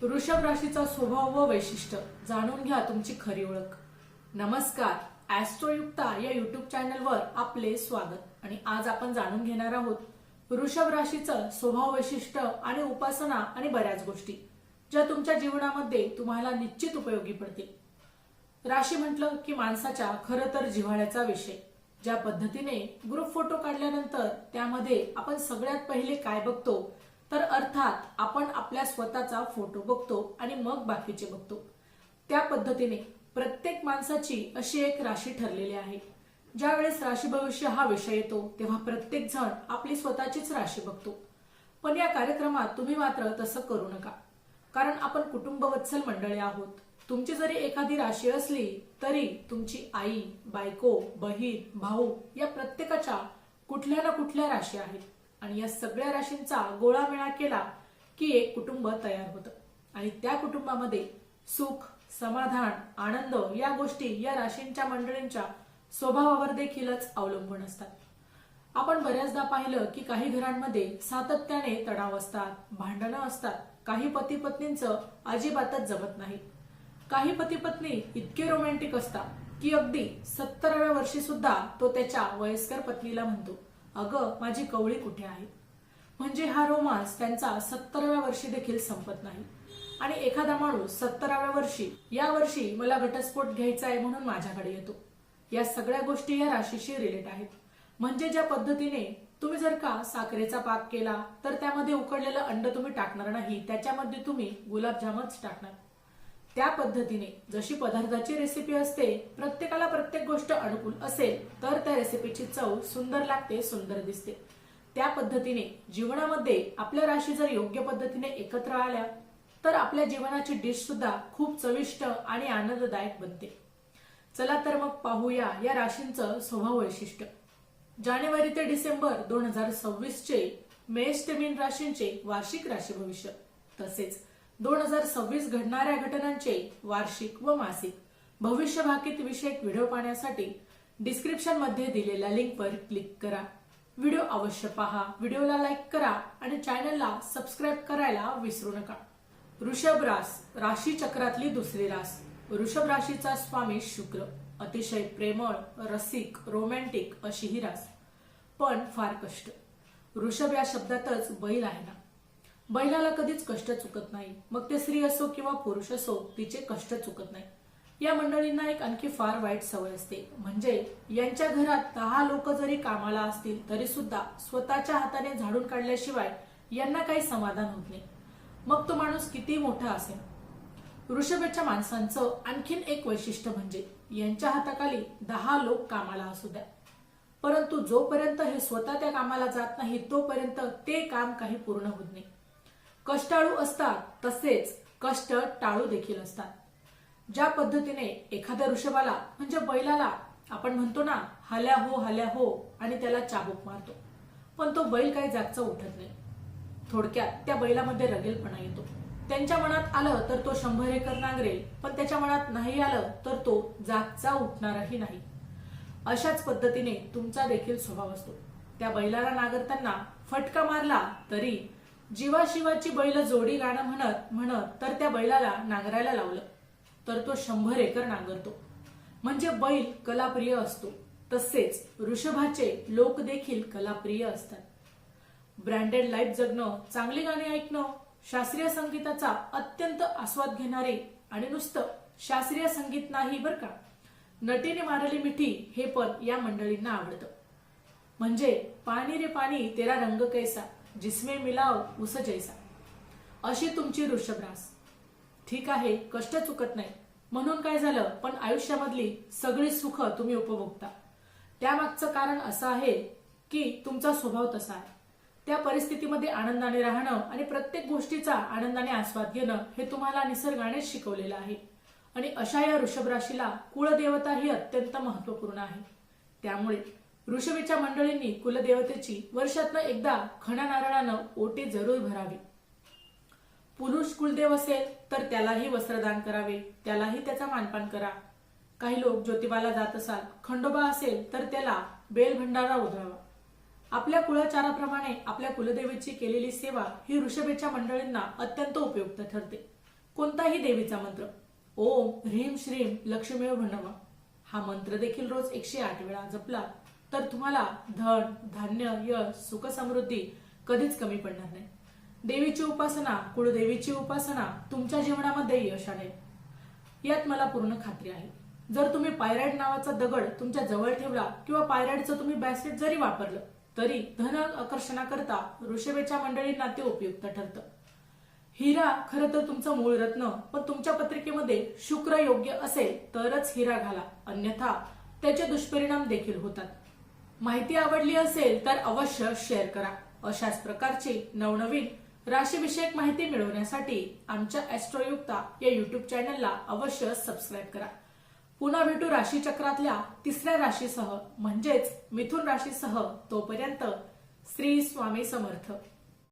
वृषभ राशीचा स्वभाव व वैशिष्ट्य जाणून घ्या तुमची खरी ओळख। नमस्कार, ॲस्ट्रोयुक्ता या युट्यूब चॅनलवर आपले स्वागत। आणि आज आपण जाणून घेणार आहोत वृषभ राशीचं स्वभाव वैशिष्ट्य आणि उपासना आणि बऱ्याच गोष्टी ज्या तुमच्या जीवनामध्ये तुम्हाला निश्चित उपयोगी पडतील। राशी म्हटलं की माणसाच्या खरं तर जिव्हाळ्याचा विषय। ज्या पद्धतीने ग्रुप फोटो काढल्यानंतर त्यामध्ये आपण सगळ्यात पहिले काय बघतो तर अर्थात आपण आपल्या स्वतःचा फोटो बघतो आणि मग बाकीचे बघतो। त्या पद्धतीने प्रत्येक माणसाची अशी एक राशी ठरलेली आहे। ज्यावेळेस राशी भविष्य हा विषय येतो तेव्हा प्रत्येक जण आपली स्वतःचीच राशी बघतो। पण या कार्यक्रमात तुम्ही मात्र तसं करू नका, कारण आपण कुटुंबवत्सल मंडळी आहोत। तुमची जरी एखादी राशी असली तरी तुमची आई, बायको, बहीण, भाऊ या प्रत्येकाच्या कुठल्या ना कुठल्या राशी आहेत आणि या सगळ्या राशींचा गोळामेळा केला की एक कुटुंब तयार होतं आणि त्या कुटुंबामध्ये सुख, समाधान, आनंद या गोष्टी या राशींच्या मंडळींच्या स्वभावावर देखीलच अवलंबून असतात। आपण बऱ्याचदा पाहिलं की काही घरांमध्ये सातत्याने तणाव असतात, भांडणं असतात। काही पती पत्नींचं अजिबातच जमत नाही। काही पती पत्नी इतके रोमॅन्टिक असतात की अगदी 70व्या वर्षी सुद्धा तो त्याच्या वयस्कर पत्नीला म्हणतो, अगं माझी कवळी कुठे आहे। म्हणजे हा रोमांस त्यांचा 70व्या वर्षी देखील संपत नाही। आणि एखादा माणूस 70व्या वर्षी या वर्षी मला घटस्फोट घ्यायचा आहे म्हणून माझ्याकडे येतो। या सगळ्या गोष्टी या राशीशी रिलेट आहेत। म्हणजे ज्या पद्धतीने तुम्ही जर का साखरेचा पाक केला तर त्यामध्ये उकडलेलं अंड तुम्ही टाकणार नाही, त्याच्यामध्ये तुम्ही गुलाबजामच टाकणार। त्या पद्धतीने जशी पदार्थाची रेसिपी असते, प्रत्येकाला प्रत्येक गोष्ट अनुकूल असेल तर त्या रेसिपीची चव सुंदर लागते, सुंदर दिसते। त्या पद्धतीने जीवनामध्ये आपल्या राशी जर योग्य पद्धतीने एकत्र आल्या तर आपल्या जीवनाची डिश सुद्धा खूप चविष्ट आणि आनंददायक बनते। चला तर मग पाहूया या राशींचं स्वभाव वैशिष्ट्य। जानेवारी ते डिसेंबर 2026 चे मेष ते मीन राशींचे वार्षिक राशी भविष्य, तसेच 2026 घडणाऱ्या घटनांचे वार्षिक व मासिक भविष्य भाकीत विषयक व्हिडिओ पाहण्यासाठी डिस्क्रिप्शन मध्ये दिलेल्या लिंकवर क्लिक करा। व्हिडिओ अवश्य पहा, व्हिडिओला लाईक करा आणि चॅनलला सबस्क्राईब करायला विसरू नका। वृषभ राशी चक्रातली दुसरी रास। वृषभ राशीचा स्वामी शुक्र। अतिशय प्रेमळ, रसिक, रोमॅन्टिक अशी ही रास, पण फार कष्ट। वृषभ या शब्दातच बैल आहे ना, बैलाला कधीच कष्ट चुकत नाही। मग ते स्त्री असो किंवा पुरुष असो, तिचे कष्ट चुकत नाही। या मंडळींना एक आणखी फार वाईट सवय असते, म्हणजे यांच्या घरात 10 लोक जरी कामाला असतील तरी सुद्धा स्वतःच्या हाताने झाडून काढल्याशिवाय यांना काही समाधान होत नाही, मग तो माणूस किती मोठा असेल। वृषभच्या माणसांचं आणखीन एक वैशिष्ट्य म्हणजे यांच्या हाताखाली 10 लोक कामाला असू द्या, परंतु जोपर्यंत हे स्वतः त्या कामाला जात नाही तोपर्यंत ते काम काही पूर्ण होत नाही। कष्टाळू असतात तसेच कष्ट टाळू देखील असतात। ज्या पद्धतीने एखाद्या वृषभाला म्हणजे बैलाला आपण म्हणतो ना, हल्या हो आणि त्याला चाबूक मारतो, पण तो बैल काही जागचा उठत नाही। थोडक्यात त्या बैलामध्ये रगेलपणा येतो। त्यांच्या मनात आलं तर तो 100 एकर नांगरेल, पण त्याच्या मनात नाही आलं तर तो जागचा उठणारही नाही। अशाच पद्धतीने तुमचा देखील स्वभाव असतो। त्या बैलाला नांगरताना फटका मारला तरी जीवाशिवाची बैल जोडी गाणं म्हणत म्हणत तर त्या बैलाला नांगरायला लावलं तर तो 100 एकर नांगरतो। म्हणजे बैल कलाप्रिय असतो, तसेच वृषभाचे लोक देखील कलाप्रिय असतात। ब्रँडेड लाईफ जगणं, चांगली गाणी ऐकणं, शास्त्रीय संगीताचा अत्यंत आस्वाद घेणारे आणि नुसतं शास्त्रीय संगीत नाही बरं का, नटीने मारली मिठी हे पण या मंडळींना आवडतं। म्हणजे पाणी रे पाणी तेरा रंग कैसा, जिसमें मिलाव उस जैसा, अशी तुमची वृषभ रास। ठीक आहे, कष्ट चुकत नाही म्हणून काय झालं, पण आयुष्यामधली सगळी सुख तुम्ही उपभोगता। त्यामागचं कारण असं आहे की तुमचा स्वभाव तसा आहे। त्या परिस्थितीमध्ये आनंदाने राहणं आणि प्रत्येक गोष्टीचा आनंदाने आस्वाद घेणं हे तुम्हाला निसर्गानेच शिकवलेलं आहे। आणि अशा या वृषभ राशीला कुलदेवता ही अत्यंत महत्वपूर्ण आहे। त्यामुळे वृषभीच्या मंडळींनी कुलदेवतेची वर्षातनं एकदा खणा नारळानं ओटी जरूर भरावी। पुरुष कुलदेव असेल तर त्यालाही वस्त्रदान करावे, त्यालाही त्याचा मानपान करा। काही लोक ज्योतिबाला जात असाल, खंडोबा असेल तर त्याला बेल भंडारा उधळावा। आपल्या कुळाचाराप्रमाणे आपल्या कुलदेवीची केलेली सेवा ही वृषभेच्या मंडळींना अत्यंत उपयुक्त ठरते। कोणताही देवीचा मंत्र, ओम ह्रीम श्रीम लक्ष्मी नमः हा मंत्र देखील रोज 108 वेळा जपला तर तुम्हाला धन, धान्य, यश, सुख, समृद्धी कधीच कमी पडणार नाही. देवीची उपासना, कुळदेवीची उपासना तुमच्या जीवनामध्ये यश आणेल यात मला पूर्ण खात्री आहे. जर तुम्ही पायराइट नावाचा दगड तुमच्या जवळ ठेवला किंवा पायराइटचं तुम्ही ब्रेसलेट जरी वापरलं तरी धन आकर्षणाकरता वृषभेच्या मंडळींना ते उपयुक्त ठरतं. हिरा खरं तर तुमचं मूळ रत्न, पण तुमच्या पत्रिकेमध्ये शुक्र योग्य असेल तरच हिरा घाला, अन्यथा त्याचे दुष्परिणाम देखील होतात. माहिती आवडली असेल तर अवश्य शेअर करा. अशाच प्रकारची नवनवीन राशीविषयक माहिती मिळवण्यासाठी आमच्या ॲस्ट्रोयुक्ता या युट्यूब चॅनलला अवश्य सबस्क्राईब करा. पुन्हा भेटू राशीचक्रातल्या तिसऱ्या राशीसह म्हणजेच मिथुन राशीसह. तोपर्यंत श्री स्वामी समर्थ.